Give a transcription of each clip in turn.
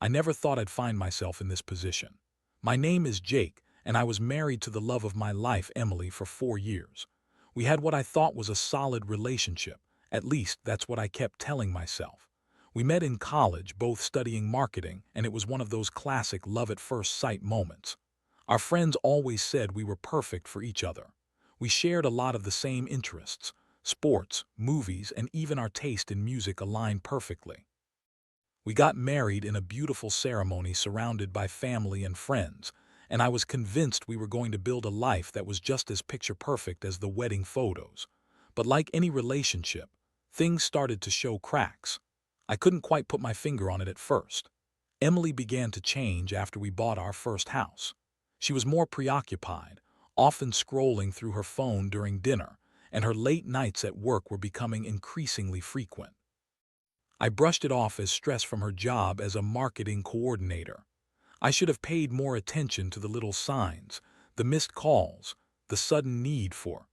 I never thought I'd find myself in this position. My name is Jake, and I was married to the love of my life, Emily, for 4 years. We had what I thought was a solid relationship. At least, that's what I kept telling myself. We met in college, both studying marketing, and it was one of those classic love at first sight moments. Our friends always said we were perfect for each other. We shared a lot of the same interests. Sports, movies, and even our taste in music aligned perfectly. We got married in a beautiful ceremony surrounded by family and friends, and I was convinced we were going to build a life that was just as picture perfect as the wedding photos. But like any relationship, things started to show cracks. I couldn't quite put my finger on it at first. Emily began to change after we bought our first house. She was more preoccupied, often scrolling through her phone during dinner, and her late nights at work were becoming increasingly frequent. I brushed it off as stress from her job as a marketing coordinator. I should have paid more attention to the little signs, the missed calls, the sudden need for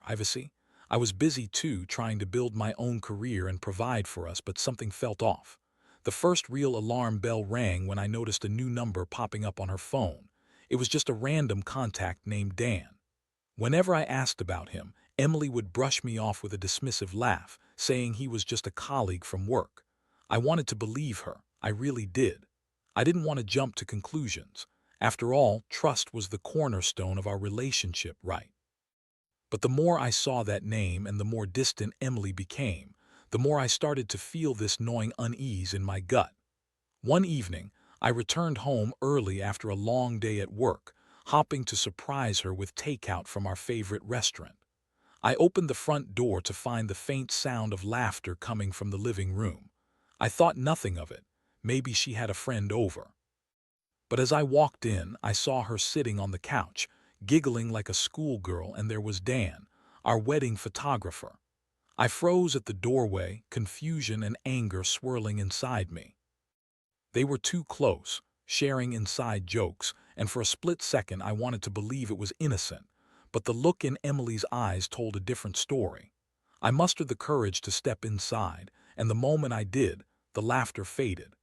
privacy. I was busy too, trying to build my own career and provide for us, but something felt off. The first real alarm bell rang when I noticed a new number popping up on her phone. It was just a random contact named Dan. Whenever I asked about him, Emily would brush me off with a dismissive laugh, saying he was just a colleague from work. I wanted to believe her. I really did. I didn't want to jump to conclusions. After all, trust was the cornerstone of our relationship, right? But the more I saw that name and the more distant Emily became, the more I started to feel this gnawing unease in my gut. One evening, I returned home early after a long day at work, hoping to surprise her with takeout from our favorite restaurant. I opened the front door to find the faint sound of laughter coming from the living room. I thought nothing of it. Maybe she had a friend over. But as I walked in, I saw her sitting on the couch, giggling like a schoolgirl, and there was Dan, our wedding photographer. I froze at the doorway, confusion and anger swirling inside me. They were too close, sharing inside jokes, and for a split second I wanted to believe it was innocent, but the look in Emily's eyes told a different story. I mustered the courage to step inside, and the moment I did, the laughter faded.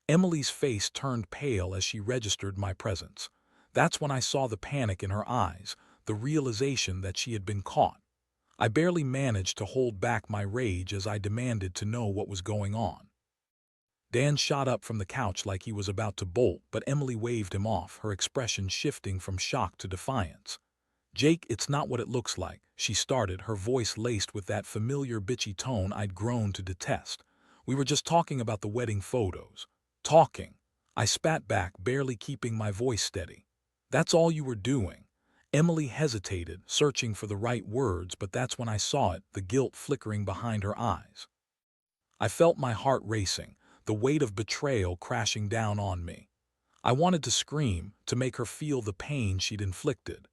Emily's face turned pale as she registered my presence. That's when I saw the panic in her eyes, the realization that she had been caught. I barely managed to hold back my rage as I demanded to know what was going on. Dan shot up from the couch like he was about to bolt, but Emily waved him off, her expression shifting from shock to defiance. "Jake, it's not what it looks like," she started, her voice laced with that familiar bitchy tone I'd grown to detest. "We were just talking about the wedding photos." "Talking?" I spat back, barely keeping my voice steady. "That's all you were doing?" Emily hesitated, searching for the right words, but that's when I saw it, the guilt flickering behind her eyes. I felt my heart racing, the weight of betrayal crashing down on me. I wanted to scream, to make her feel the pain she'd inflicted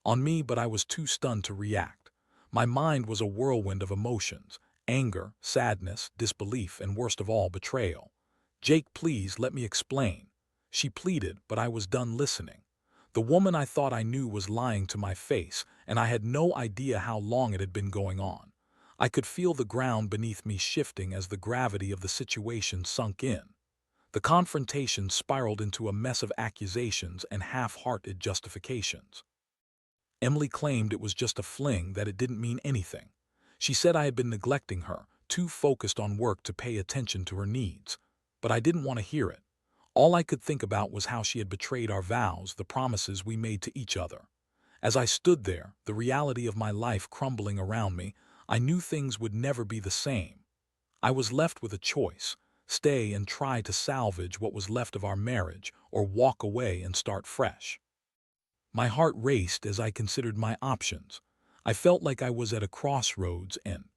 on me, but I was too stunned to react. My mind was a whirlwind of emotions: anger, sadness, disbelief, and worst of all, betrayal. "Jake, please let me explain," she pleaded, but I was done listening. The woman I thought I knew was lying to my face, and I had no idea how long it had been going on. I could feel the ground beneath me shifting as the gravity of the situation sunk in. The confrontation spiraled into a mess of accusations and half-hearted justifications. Emily claimed it was just a fling, that it didn't mean anything. She said I had been neglecting her, too focused on work to pay attention to her needs. But I didn't want to hear it. All I could think about was how she had betrayed our vows, the promises we made to each other. As I stood there, the reality of my life crumbling around me, I knew things would never be the same. I was left with a choice: stay and try to salvage what was left of our marriage, or walk away and start fresh. My heart raced as I considered my options. I felt like I was at a crossroads, and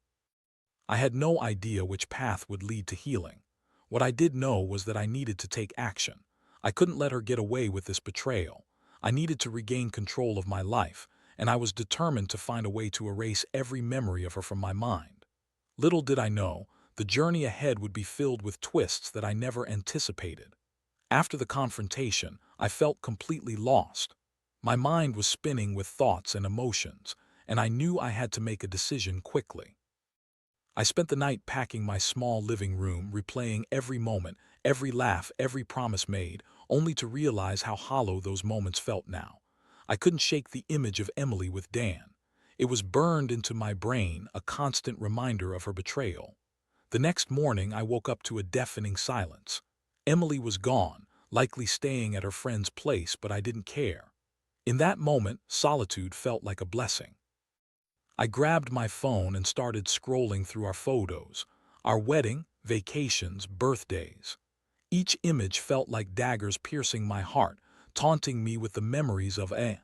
I had no idea which path would lead to healing. What I did know was that I needed to take action. I couldn't let her get away with this betrayal. I needed to regain control of my life, and I was determined to find a way to erase every memory of her from my mind. Little did I know, the journey ahead would be filled with twists that I never anticipated. After the confrontation, I felt completely lost. My mind was spinning with thoughts and emotions, and I knew I had to make a decision quickly. I spent the night packing my small living room, replaying every moment, every laugh, every promise made, only to realize how hollow those moments felt now. I couldn't shake the image of Emily with Dan. It was burned into my brain, a constant reminder of her betrayal. The next morning, I woke up to a deafening silence. Emily was gone, likely staying at her friend's place, but I didn't care. In that moment, solitude felt like a blessing. I grabbed my phone and started scrolling through our photos, our wedding, vacations, birthdays. Each image felt like daggers piercing my heart, taunting me with the memories of a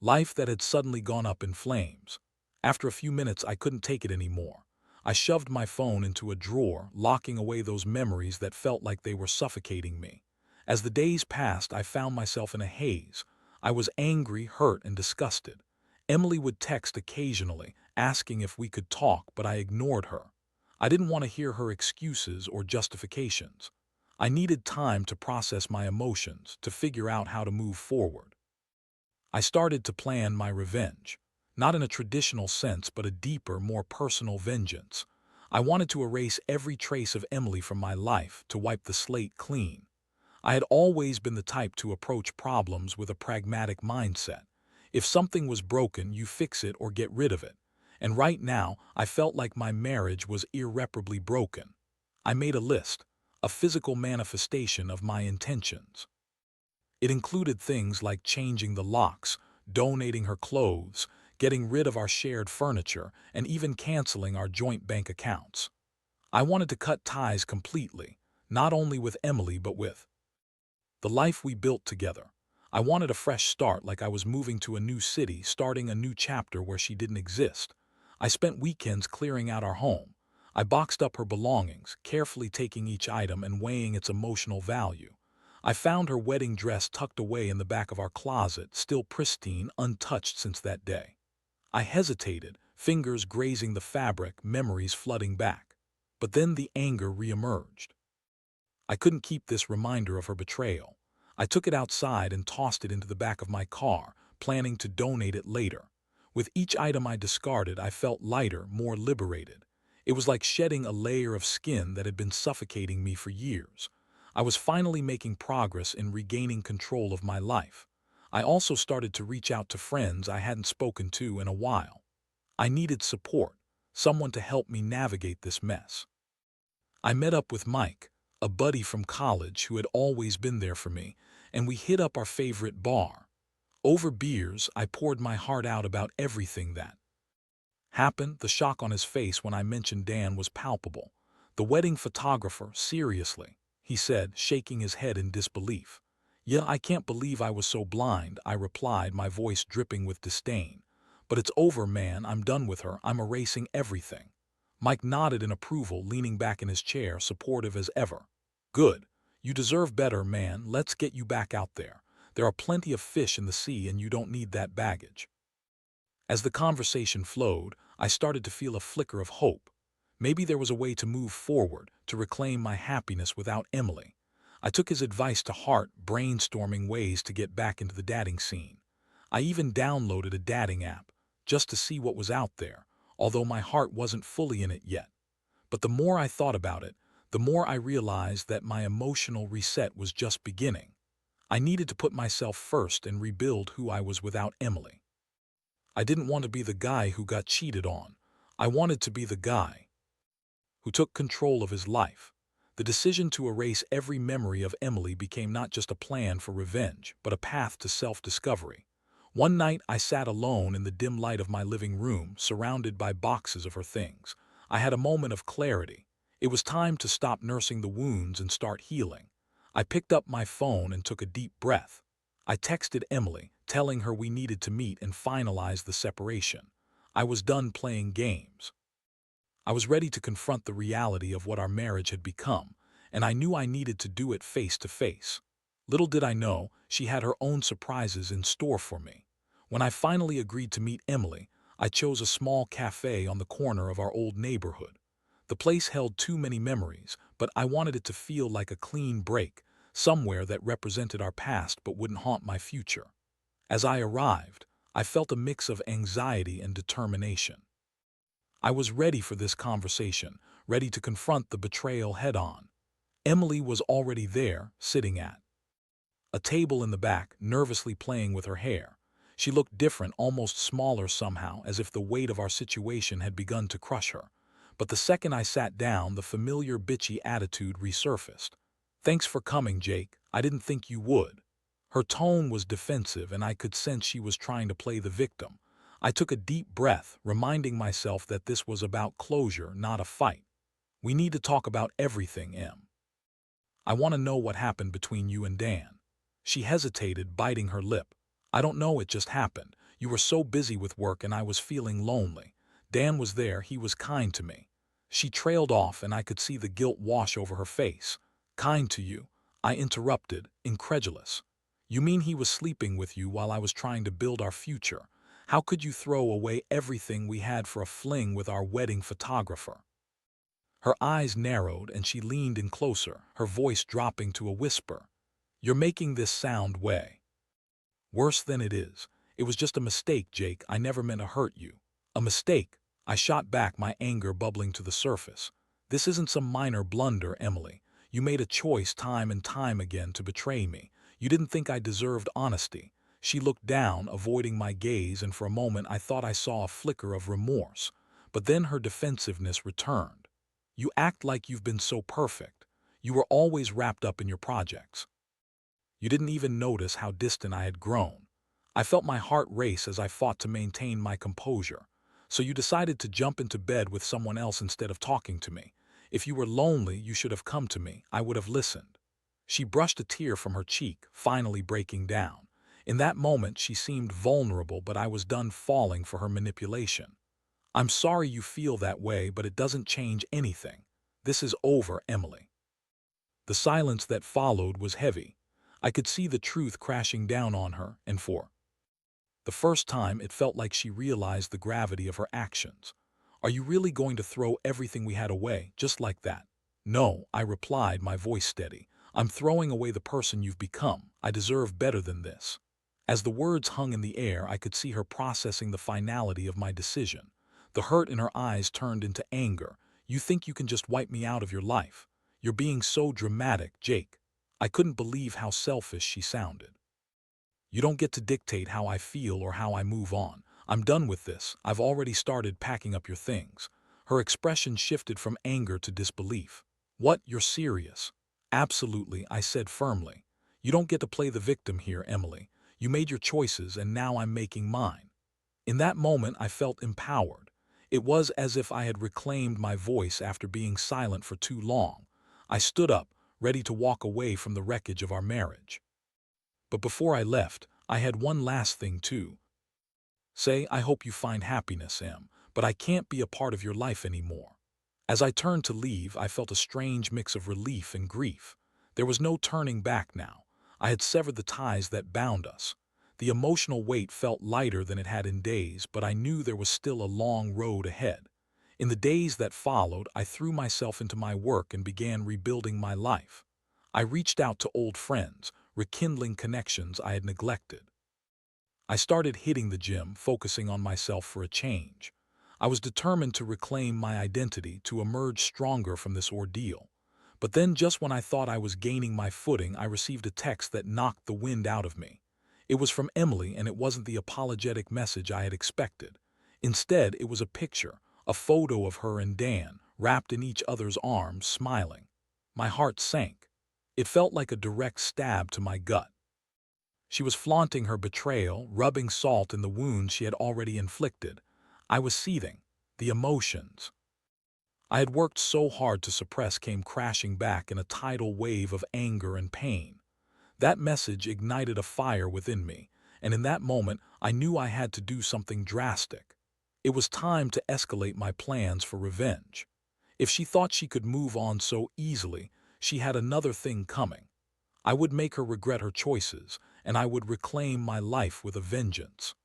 life that had suddenly gone up in flames. After a few minutes, I couldn't take it anymore. I shoved my phone into a drawer, locking away those memories that felt like they were suffocating me. As the days passed, I found myself in a haze. I was angry, hurt, and disgusted. Emily would text occasionally, asking if we could talk, but I ignored her. I didn't want to hear her excuses or justifications. I needed time to process my emotions, to figure out how to move forward. I started to plan my revenge, not in a traditional sense, but a deeper, more personal vengeance. I wanted to erase every trace of Emily from my life, to wipe the slate clean. I had always been the type to approach problems with a pragmatic mindset. If something was broken, you fix it or get rid of it. And right now, I felt like my marriage was irreparably broken. I made a list, a physical manifestation of my intentions. It included things like changing the locks, donating her clothes, getting rid of our shared furniture, and even canceling our joint bank accounts. I wanted to cut ties completely, not only with Emily but with the life we built together. I wanted a fresh start, like I was moving to a new city, starting a new chapter where she didn't exist. I spent weekends clearing out our home. I boxed up her belongings, carefully taking each item and weighing its emotional value. I found her wedding dress tucked away in the back of our closet, still pristine, untouched since that day. I hesitated, fingers grazing the fabric, memories flooding back. But then the anger reemerged. I couldn't keep this reminder of her betrayal. I took it outside and tossed it into the back of my car, planning to donate it later. With each item I discarded, I felt lighter, more liberated. It was like shedding a layer of skin that had been suffocating me for years. I was finally making progress in regaining control of my life. I also started to reach out to friends I hadn't spoken to in a while. I needed support, someone to help me navigate this mess. I met up with Mike, a buddy from college who had always been there for me, and we hit up our favorite bar. Over beers, I poured my heart out about everything that happened. The shock on his face when I mentioned Dan was palpable. The wedding photographer, seriously, he said, shaking his head in disbelief. Yeah, I can't believe I was so blind, I replied, my voice dripping with disdain. But it's over, man, I'm done with her, I'm erasing everything. Mike nodded in approval, leaning back in his chair, supportive as ever. Good. You deserve better, man. Let's get you back out there. There are plenty of fish in the sea and you don't need that baggage. As the conversation flowed, I started to feel a flicker of hope. Maybe there was a way to move forward, to reclaim my happiness without Emily. I took his advice to heart, brainstorming ways to get back into the dating scene. I even downloaded a dating app, just to see what was out there, although my heart wasn't fully in it yet. But the more I thought about it, the more I realized that my emotional reset was just beginning. I needed to put myself first and rebuild who I was without Emily. I didn't want to be the guy who got cheated on. I wanted to be the guy who took control of his life. The decision to erase every memory of Emily became not just a plan for revenge, but a path to self-discovery. One night, I sat alone in the dim light of my living room, surrounded by boxes of her things. I had a moment of clarity. It was time to stop nursing the wounds and start healing. I picked up my phone and took a deep breath. I texted Emily, telling her we needed to meet and finalize the separation. I was done playing games. I was ready to confront the reality of what our marriage had become, and I knew I needed to do it face to face. Little did I know, she had her own surprises in store for me. When I finally agreed to meet Emily, I chose a small cafe on the corner of our old neighborhood. The place held too many memories, but I wanted it to feel like a clean break, somewhere that represented our past but wouldn't haunt my future. As I arrived, I felt a mix of anxiety and determination. I was ready for this conversation, ready to confront the betrayal head-on. Emily was already there, sitting at a table in the back, nervously playing with her hair. She looked different, almost smaller somehow, as if the weight of our situation had begun to crush her. But the second I sat down, the familiar bitchy attitude resurfaced. "Thanks for coming, Jake. I didn't think you would." Her tone was defensive, and I could sense she was trying to play the victim. I took a deep breath, reminding myself that this was about closure, not a fight. "We need to talk about everything, Em. I want to know what happened between you and Dan." She hesitated, biting her lip. "I don't know, it just happened. You were so busy with work and I was feeling lonely. Dan was there, he was kind to me." She trailed off and I could see the guilt wash over her face. "Kind to you?" I interrupted, incredulous. "You mean he was sleeping with you while I was trying to build our future? How could you throw away everything we had for a fling with our wedding photographer?" Her eyes narrowed and she leaned in closer, her voice dropping to a whisper. "You're making this sound way worse than it is. It was just a mistake, Jake. I never meant to hurt you." "A mistake?" I shot back, my anger bubbling to the surface. "This isn't some minor blunder, Emily. You made a choice time and time again to betray me. You didn't think I deserved honesty." She looked down, avoiding my gaze, and for a moment I thought I saw a flicker of remorse. But then her defensiveness returned. "You act like you've been so perfect. You were always wrapped up in your projects. You didn't even notice how distant I had grown." I felt my heart race as I fought to maintain my composure. "So you decided to jump into bed with someone else instead of talking to me. If you were lonely, you should have come to me. I would have listened." She brushed a tear from her cheek, finally breaking down. In that moment, she seemed vulnerable, but I was done falling for her manipulation. "I'm sorry you feel that way, but it doesn't change anything. This is over, Emily." The silence that followed was heavy. I could see the truth crashing down on her, and for the first time it felt like she realized the gravity of her actions. "Are you really going to throw everything we had away, just like that?" "No," I replied, my voice steady. "I'm throwing away the person you've become. I deserve better than this." As the words hung in the air, I could see her processing the finality of my decision. The hurt in her eyes turned into anger. "You think you can just wipe me out of your life? You're being so dramatic, Jake." I couldn't believe how selfish she sounded. "You don't get to dictate how I feel or how I move on. I'm done with this. I've already started packing up your things." Her expression shifted from anger to disbelief. "What, you're serious?" "Absolutely," I said firmly. "You don't get to play the victim here, Emily. You made your choices and now I'm making mine." In that moment I felt empowered. It was as if I had reclaimed my voice after being silent for too long. I stood up, ready to walk away from the wreckage of our marriage. But before I left, I had one last thing to say. "I hope you find happiness, Em, but I can't be a part of your life anymore." As I turned to leave, I felt a strange mix of relief and grief. There was no turning back now. I had severed the ties that bound us. The emotional weight felt lighter than it had in days, but I knew there was still a long road ahead. In the days that followed, I threw myself into my work and began rebuilding my life. I reached out to old friends, rekindling connections I had neglected. I started hitting the gym, focusing on myself for a change. I was determined to reclaim my identity, to emerge stronger from this ordeal. But then, just when I thought I was gaining my footing, I received a text that knocked the wind out of me. It was from Emily, and it wasn't the apologetic message I had expected. Instead, it was a picture, a photo of her and Dan, wrapped in each other's arms, smiling. My heart sank. It felt like a direct stab to my gut. She was flaunting her betrayal, rubbing salt in the wounds she had already inflicted. I was seething. The emotions I had worked so hard to suppress came crashing back in a tidal wave of anger and pain. That message ignited a fire within me, and in that moment I knew I had to do something drastic. It was time to escalate my plans for revenge. If she thought she could move on so easily, she had another thing coming. I would make her regret her choices, and I would reclaim my life with a vengeance.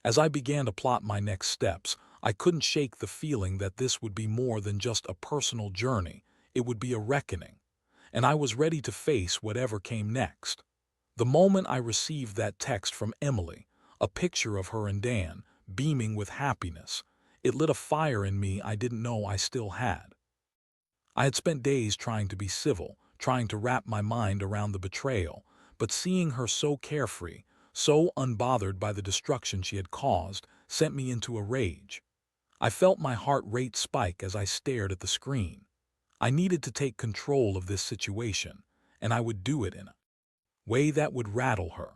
As I began to plot my next steps, I couldn't shake the feeling that this would be more than just a personal journey. It would be a reckoning, and I was ready to face whatever came next. The moment I received that text from Emily, a picture of her and Dan, beaming with happiness, It lit a fire in me I didn't know I still had. I had spent days trying to be civil, trying to wrap my mind around the betrayal, but seeing her so carefree, so unbothered by the destruction she had caused, sent me into a rage. I felt my heart rate spike as I stared at the screen. I needed to take control of this situation, and I would do it in a way that would rattle her.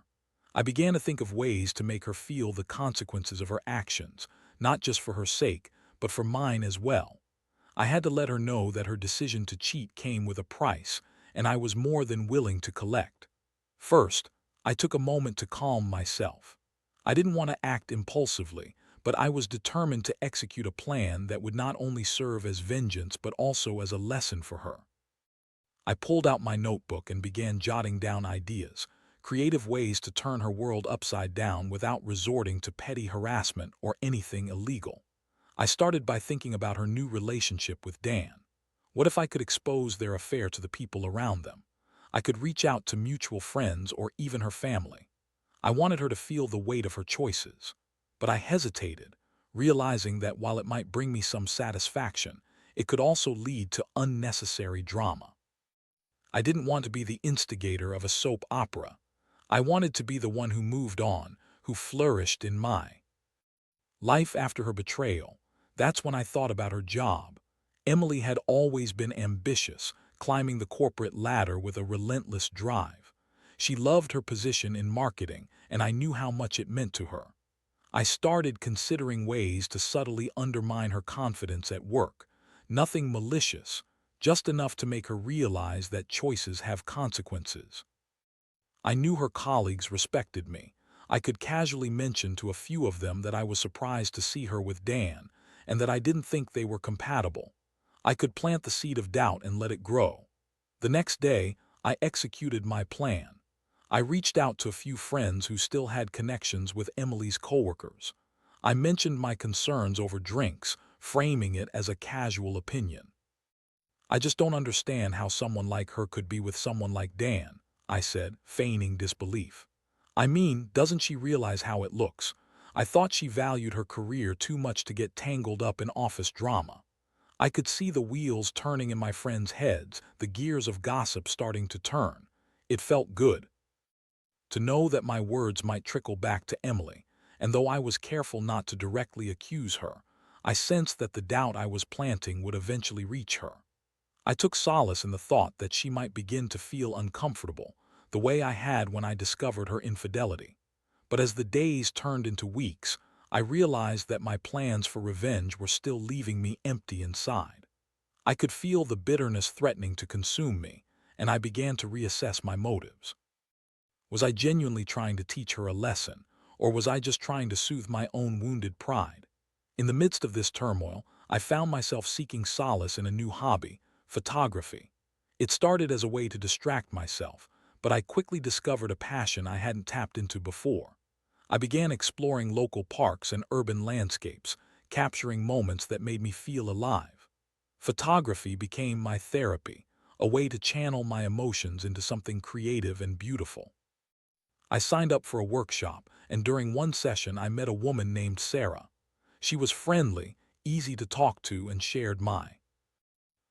I began to think of ways to make her feel the consequences of her actions, not just for her sake, but for mine as well. I had to let her know that her decision to cheat came with a price, and I was more than willing to collect. First, I took a moment to calm myself. I didn't want to act impulsively, but I was determined to execute a plan that would not only serve as vengeance but also as a lesson for her. I pulled out my notebook and began jotting down ideas, creative ways to turn her world upside down without resorting to petty harassment or anything illegal. I started by thinking about her new relationship with Dan. What if I could expose their affair to the people around them? I could reach out to mutual friends or even her family. I wanted her to feel the weight of her choices. But I hesitated, realizing that while it might bring me some satisfaction, it could also lead to unnecessary drama. I didn't want to be the instigator of a soap opera. I wanted to be the one who moved on, who flourished in my life after her betrayal. That's when I thought about her job. Emily had always been ambitious, climbing the corporate ladder with a relentless drive. She loved her position in marketing, and I knew how much it meant to her. I started considering ways to subtly undermine her confidence at work. Nothing malicious, just enough to make her realize that choices have consequences. I knew her colleagues respected me. I could casually mention to a few of them that I was surprised to see her with Dan, and that I didn't think they were compatible. I could plant the seed of doubt and let it grow. The next day, I executed my plan. I reached out to a few friends who still had connections with Emily's coworkers. I mentioned my concerns over drinks, framing it as a casual opinion. "I just don't understand how someone like her could be with someone like Dan," I said, feigning disbelief. "I mean, doesn't she realize how it looks? I thought she valued her career too much to get tangled up in office drama." I could see the wheels turning in my friends' heads, the gears of gossip starting to turn. It felt good to know that my words might trickle back to Emily, and though I was careful not to directly accuse her, I sensed that the doubt I was planting would eventually reach her. I took solace in the thought that she might begin to feel uncomfortable, the way I had when I discovered her infidelity. But as the days turned into weeks, I realized that my plans for revenge were still leaving me empty inside. I could feel the bitterness threatening to consume me, and I began to reassess my motives. Was I genuinely trying to teach her a lesson, or was I just trying to soothe my own wounded pride? In the midst of this turmoil, I found myself seeking solace in a new hobby: photography. It started as a way to distract myself, but I quickly discovered a passion I hadn't tapped into before. I began exploring local parks and urban landscapes, capturing moments that made me feel alive. Photography became my therapy, a way to channel my emotions into something creative and beautiful. I signed up for a workshop, and during one session I met a woman named Sarah. She was friendly, easy to talk to, and shared my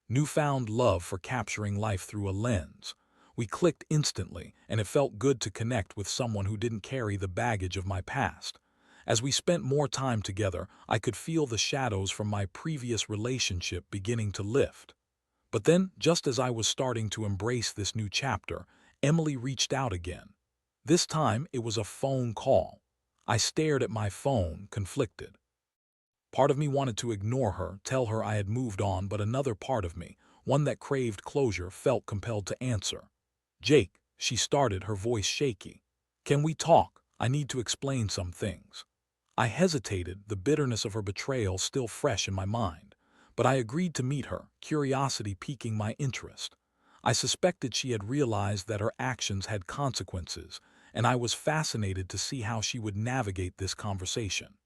newfound love for capturing life through a lens. We clicked instantly, and it felt good to connect with someone who didn't carry the baggage of my past. As we spent more time together, I could feel the shadows from my previous relationship beginning to lift. But then, just as I was starting to embrace this new chapter, Emily reached out again. This time, it was a phone call. I stared at my phone, conflicted. Part of me wanted to ignore her, tell her I had moved on, but another part of me, one that craved closure, felt compelled to answer. "Jake," she started, her voice shaky. "Can we talk? I need to explain some things." I hesitated, the bitterness of her betrayal still fresh in my mind. But I agreed to meet her, curiosity piquing my interest. I suspected she had realized that her actions had consequences, and I was fascinated to see how she would navigate this conversation.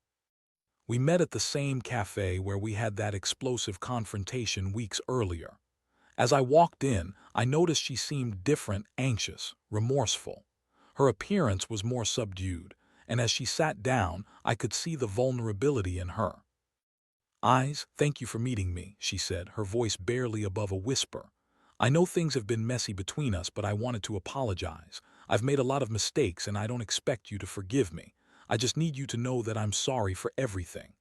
We met at the same cafe where we had that explosive confrontation weeks earlier. As I walked in, I noticed she seemed different, anxious, remorseful. Her appearance was more subdued, and as she sat down, I could see the vulnerability in her "Eyes, thank you for meeting me," she said, her voice barely above a whisper. "I know things have been messy between us, but I wanted to apologize. I've made a lot of mistakes and I don't expect you to forgive me. I just need you to know that I'm sorry for everything."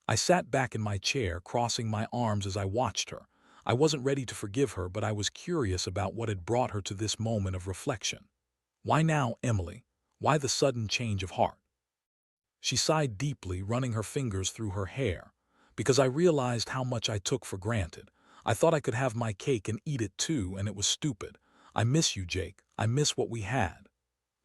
I sat back in my chair, crossing my arms as I watched her. I wasn't ready to forgive her, but I was curious about what had brought her to this moment of reflection. "Why now, Emily? Why the sudden change of heart?" She sighed deeply, running her fingers through her hair. "Because I realized how much I took for granted. I thought I could have my cake and eat it too, and it was stupid. I miss you, Jake. I miss what we had."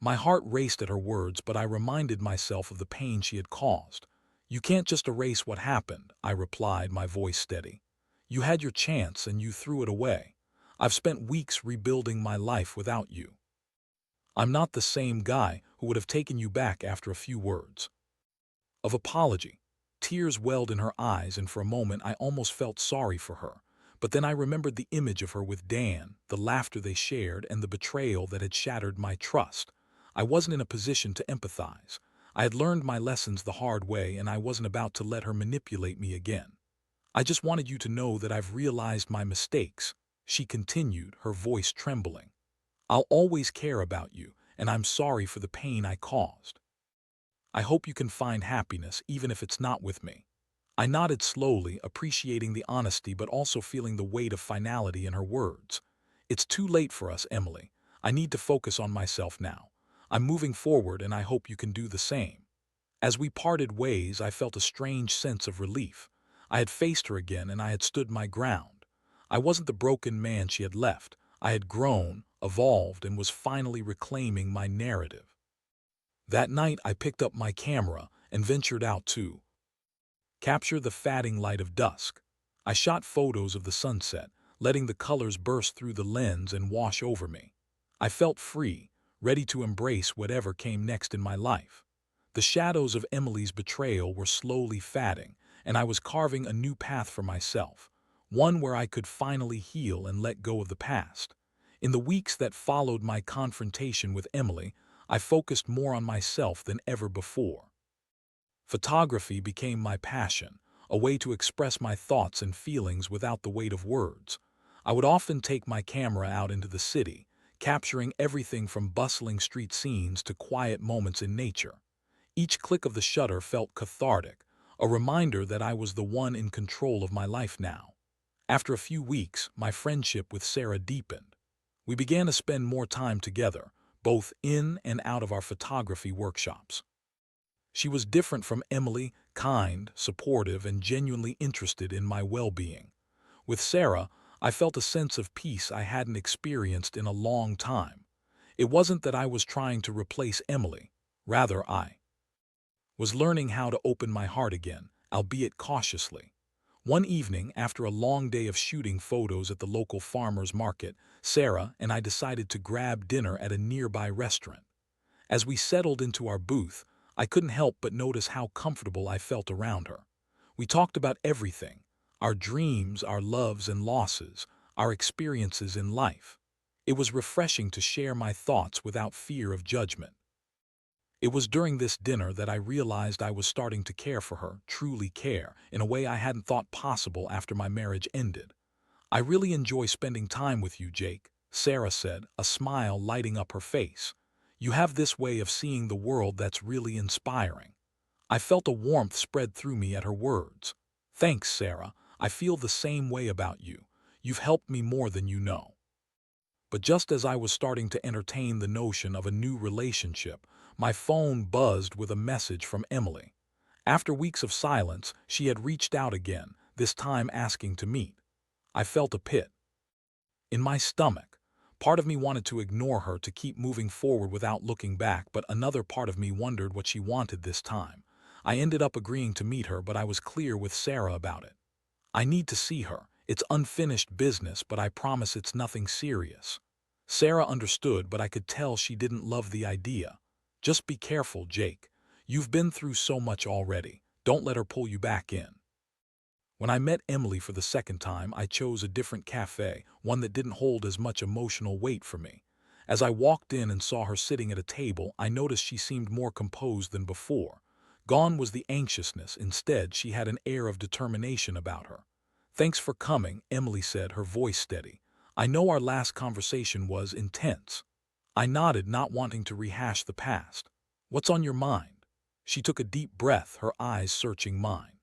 My heart raced at her words, but I reminded myself of the pain she had caused. "You can't just erase what happened," I replied, my voice steady. "You had your chance and you threw it away. I've spent weeks rebuilding my life without you. I'm not the same guy who would have taken you back after a few words of apology." Tears welled in her eyes, and for a moment I almost felt sorry for her. But then I remembered the image of her with Dan, the laughter they shared, and the betrayal that had shattered my trust. I wasn't in a position to empathize. I had learned my lessons the hard way, and I wasn't about to let her manipulate me again. "I just wanted you to know that I've realized my mistakes," she continued, her voice trembling. "I'll always care about you, and I'm sorry for the pain I caused. I hope you can find happiness, even if it's not with me." I nodded slowly, appreciating the honesty but also feeling the weight of finality in her words. "It's too late for us, Emily. I need to focus on myself now. I'm moving forward, and I hope you can do the same." As we parted ways, I felt a strange sense of relief. I had faced her again, and I had stood my ground. I wasn't the broken man she had left. I had grown, evolved, and was finally reclaiming my narrative. That night, I picked up my camera and ventured out to capture the fading light of dusk. I shot photos of the sunset, letting the colors burst through the lens and wash over me. I felt free, ready to embrace whatever came next in my life. The shadows of Emily's betrayal were slowly fading, and I was carving a new path for myself, one where I could finally heal and let go of the past. In the weeks that followed my confrontation with Emily, I focused more on myself than ever before. Photography became my passion, a way to express my thoughts and feelings without the weight of words. I would often take my camera out into the city, capturing everything from bustling street scenes to quiet moments in nature. Each click of the shutter felt cathartic, a reminder that I was the one in control of my life now. After a few weeks, my friendship with Sarah deepened. We began to spend more time together, both in and out of our photography workshops. She was different from Emily, kind, supportive, and genuinely interested in my well-being. With Sarah, I felt a sense of peace I hadn't experienced in a long time. It wasn't that I was trying to replace Emily. Rather, I was learning how to open my heart again, albeit cautiously. One evening, after a long day of shooting photos at the local farmer's market, Sarah and I decided to grab dinner at a nearby restaurant. As we settled into our booth, I couldn't help but notice how comfortable I felt around her. We talked about everything: our dreams, our loves and losses, our experiences in life. It was refreshing to share my thoughts without fear of judgment. It was during this dinner that I realized I was starting to care for her, truly care, in a way I hadn't thought possible after my marriage ended. "I really enjoy spending time with you, Jake," Sarah said, a smile lighting up her face. "You have this way of seeing the world that's really inspiring." I felt a warmth spread through me at her words. "Thanks, Sarah. I feel the same way about you. You've helped me more than you know." But just as I was starting to entertain the notion of a new relationship, my phone buzzed with a message from Emily. After weeks of silence, she had reached out again, this time asking to meet. I felt a pit in my stomach. Part of me wanted to ignore her, to keep moving forward without looking back, but another part of me wondered what she wanted this time. I ended up agreeing to meet her, but I was clear with Sarah about it. "I need to see her. It's unfinished business, but I promise it's nothing serious." Sarah understood, but I could tell she didn't love the idea. "Just be careful, Jake. You've been through so much already. Don't let her pull you back in." When I met Emily for the second time, I chose a different cafe, one that didn't hold as much emotional weight for me. As I walked in and saw her sitting at a table, I noticed she seemed more composed than before. Gone was the anxiousness. Instead, she had an air of determination about her. "Thanks for coming," Emily said, her voice steady. "I know our last conversation was intense." I nodded, not wanting to rehash the past. "What's on your mind?" She took a deep breath, her eyes searching mine.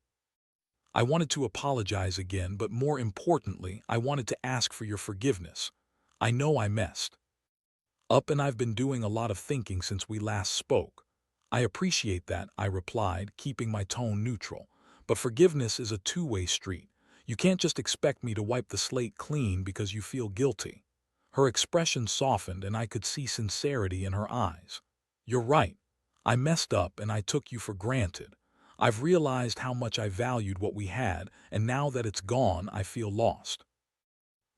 "I wanted to apologize again, but more importantly, I wanted to ask for your forgiveness. I know I messed up and I've been doing a lot of thinking since we last spoke." "I appreciate that," I replied, keeping my tone neutral. "But forgiveness is a two-way street. You can't just expect me to wipe the slate clean because you feel guilty." Her expression softened and I could see sincerity in her eyes. "You're right. I messed up and I took you for granted. I've realized how much I valued what we had, and now that it's gone, I feel lost."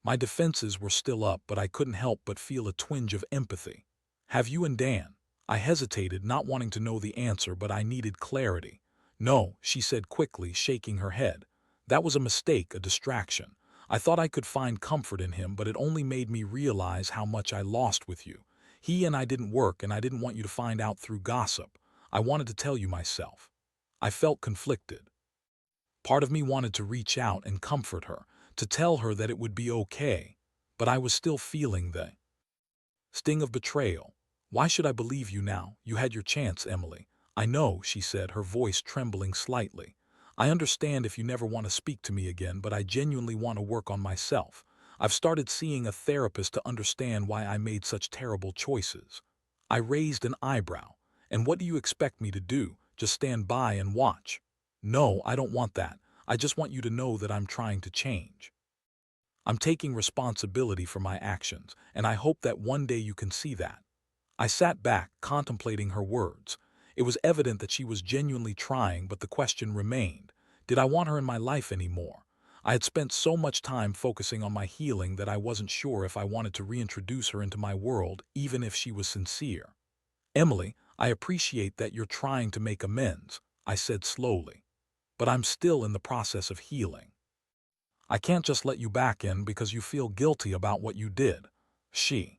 My defenses were still up, but I couldn't help but feel a twinge of empathy. "Have you and Dan?" I hesitated, not wanting to know the answer, but I needed clarity. "No," she said quickly, shaking her head. "That was a mistake, a distraction. I thought I could find comfort in him, but it only made me realize how much I lost with you. He and I didn't work, and I didn't want you to find out through gossip. I wanted to tell you myself." I felt conflicted. Part of me wanted to reach out and comfort her, to tell her that it would be okay, but I was still feeling the sting of betrayal. "Why should I believe you now? You had your chance, Emily." "I know," she said, her voice trembling slightly. "I understand if you never want to speak to me again, but I genuinely want to work on myself. I've started seeing a therapist to understand why I made such terrible choices." I raised an eyebrow. "And what do you expect me to do? Just stand by and watch?" "No, I don't want that. I just want you to know that I'm trying to change. I'm taking responsibility for my actions, and I hope that one day you can see that." I sat back, contemplating her words. It was evident that she was genuinely trying, but the question remained. Did I want her in my life anymore? I had spent so much time focusing on my healing that I wasn't sure if I wanted to reintroduce her into my world, even if she was sincere. "Emily, I appreciate that you're trying to make amends," I said slowly. "But I'm still in the process of healing. I can't just let you back in because you feel guilty about what you did." She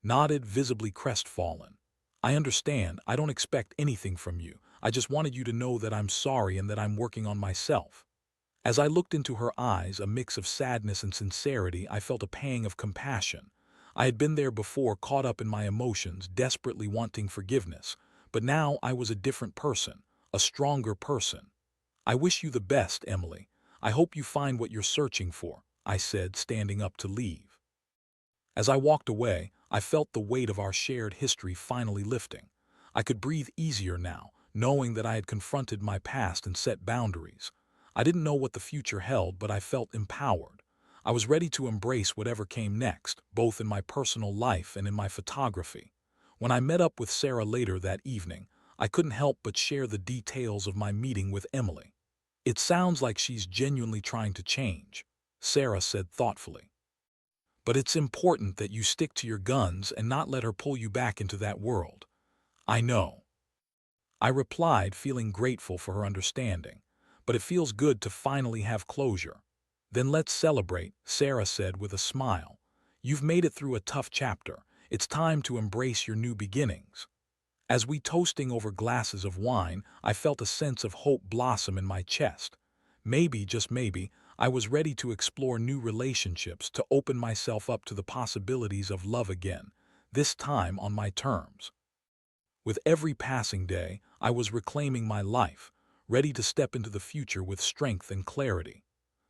nodded, visibly crestfallen. "I understand. I don't expect anything from you. I just wanted you to know that I'm sorry and that I'm working on myself." As I looked into her eyes, a mix of sadness and sincerity, I felt a pang of compassion. I had been there before, caught up in my emotions, desperately wanting forgiveness. But now I was a different person, a stronger person. "I wish you the best, Emily. I hope you find what you're searching for," I said, standing up to leave. As I walked away, I felt the weight of our shared history finally lifting. I could breathe easier now, knowing that I had confronted my past and set boundaries. I didn't know what the future held, but I felt empowered. I was ready to embrace whatever came next, both in my personal life and in my photography. When I met up with Sarah later that evening, I couldn't help but share the details of my meeting with Emily. "It sounds like she's genuinely trying to change," Sarah said thoughtfully. "But it's important that you stick to your guns and not let her pull you back into that world." "I know," I replied, feeling grateful for her understanding. "But it feels good to finally have closure." "Then let's celebrate," Sarah said with a smile. "You've made it through a tough chapter. It's time to embrace your new beginnings." As we toasting over glasses of wine, I felt a sense of hope blossom in my chest. Maybe, just maybe, I was ready to explore new relationships, to open myself up to the possibilities of love again, this time on my terms. With every passing day, I was reclaiming my life, ready to step into the future with strength and clarity.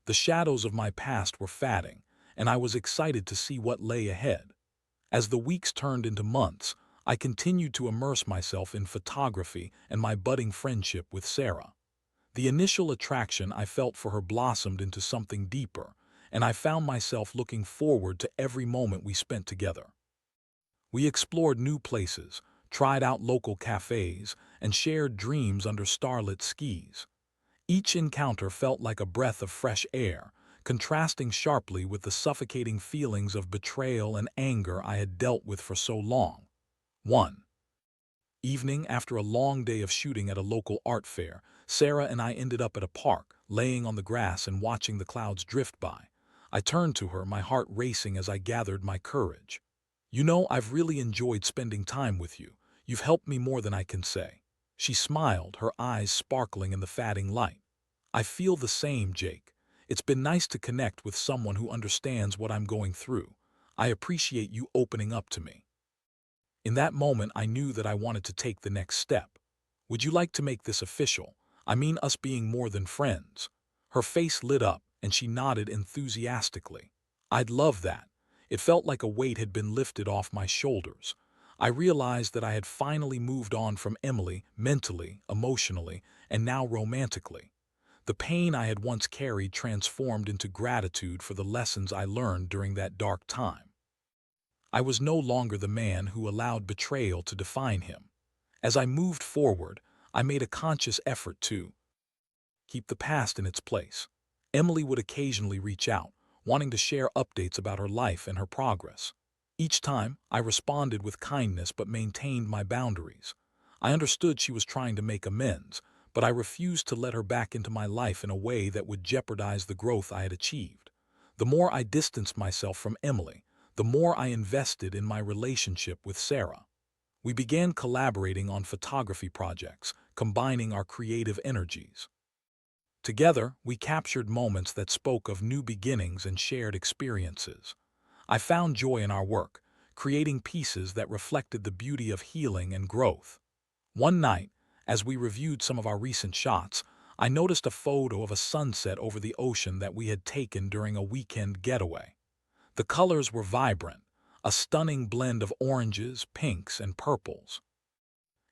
The shadows of my past were fading, and I was excited to see what lay ahead. As the weeks turned into months, I continued to immerse myself in photography and my budding friendship with Sarah. The initial attraction I felt for her blossomed into something deeper, and I found myself looking forward to every moment we spent together. We explored new places, tried out local cafes, and shared dreams under starlit skies. Each encounter felt like a breath of fresh air, contrasting sharply with the suffocating feelings of betrayal and anger I had dealt with for so long. One evening, after a long day of shooting at a local art fair, Sarah and I ended up at a park, laying on the grass and watching the clouds drift by. I turned to her, my heart racing as I gathered my courage. "You know, I've really enjoyed spending time with you. You've helped me more than I can say." She smiled, her eyes sparkling in the fading light. I feel the same, Jake. It's been nice to connect with someone who understands what I'm going through. I appreciate you opening up to me. In that moment, I knew that I wanted to take the next step. Would you like to make this official? I mean us being more than friends. Her face lit up, and she nodded enthusiastically. I'd love that. It felt like a weight had been lifted off my shoulders. I realized that I had finally moved on from Emily mentally, emotionally, and now romantically. The pain I had once carried transformed into gratitude for the lessons I learned during that dark time. I was no longer the man who allowed betrayal to define him. As I moved forward, I made a conscious effort to keep the past in its place. Emily would occasionally reach out, wanting to share updates about her life and her progress. Each time, I responded with kindness but maintained my boundaries. I understood she was trying to make amends, but I refused to let her back into my life in a way that would jeopardize the growth I had achieved. The more I distanced myself from Emily, the more I invested in my relationship with Sarah. We began collaborating on photography projects, combining our creative energies. Together, we captured moments that spoke of new beginnings and shared experiences. I found joy in our work, creating pieces that reflected the beauty of healing and growth. One night, as we reviewed some of our recent shots, I noticed a photo of a sunset over the ocean that we had taken during a weekend getaway. The colors were vibrant, a stunning blend of oranges, pinks, and purples.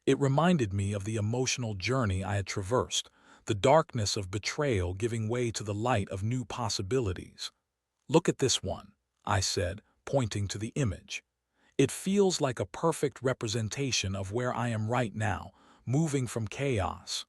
It reminded me of the emotional journey I had traversed, the darkness of betrayal giving way to the light of new possibilities. Look at this one, I said, pointing to the image. It feels like a perfect representation of where I am right now, moving from chaos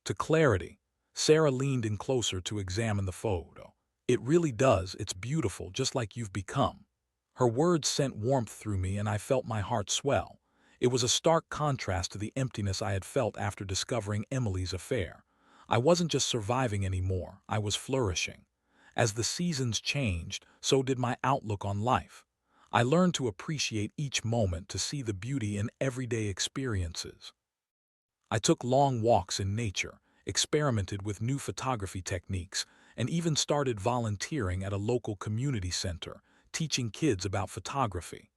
to clarity. Sarah leaned in closer to examine the photo. It really does, it's beautiful, just like you've become. Her words sent warmth through me and I felt my heart swell. It was a stark contrast to the emptiness I had felt after discovering Emily's affair. I wasn't just surviving anymore, I was flourishing. As the seasons changed, so did my outlook on life. I learned to appreciate each moment, to see the beauty in everyday experiences. I took long walks in nature, experimented with new photography techniques, and even started volunteering at a local community center, teaching kids about photography.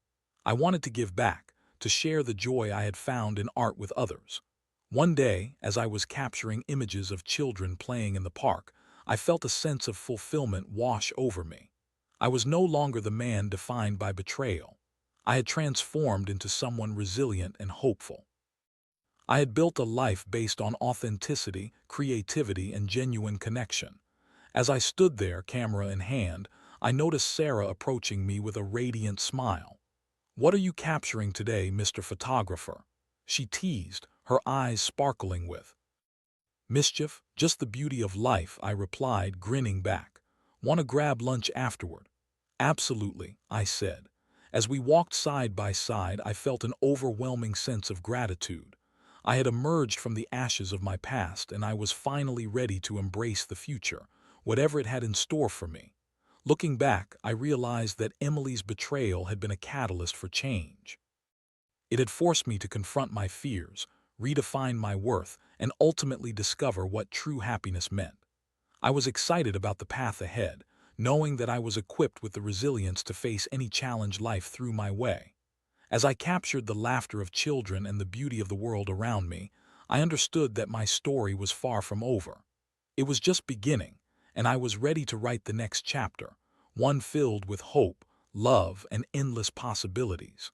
I wanted to give back, to share the joy I had found in art with others. One day, as I was capturing images of children playing in the park, I felt a sense of fulfillment wash over me. I was no longer the man defined by betrayal. I had transformed into someone resilient and hopeful. I had built a life based on authenticity, creativity, and genuine connection. As I stood there, camera in hand, I noticed Sarah approaching me with a radiant smile. "What are you capturing today, Mr. Photographer?" she teased, her eyes sparkling with mischief. "Just the beauty of life," I replied, grinning back. "Want to grab lunch afterward?" "Absolutely," I said. As we walked side by side, I felt an overwhelming sense of gratitude. I had emerged from the ashes of my past, and I was finally ready to embrace the future, whatever it had in store for me. Looking back, I realized that Emily's betrayal had been a catalyst for change. It had forced me to confront my fears, redefine my worth, and ultimately discover what true happiness meant. I was excited about the path ahead, knowing that I was equipped with the resilience to face any challenge life threw my way. As I captured the laughter of children and the beauty of the world around me, I understood that my story was far from over. It was just beginning, and I was ready to write the next chapter, one filled with hope, love, and endless possibilities.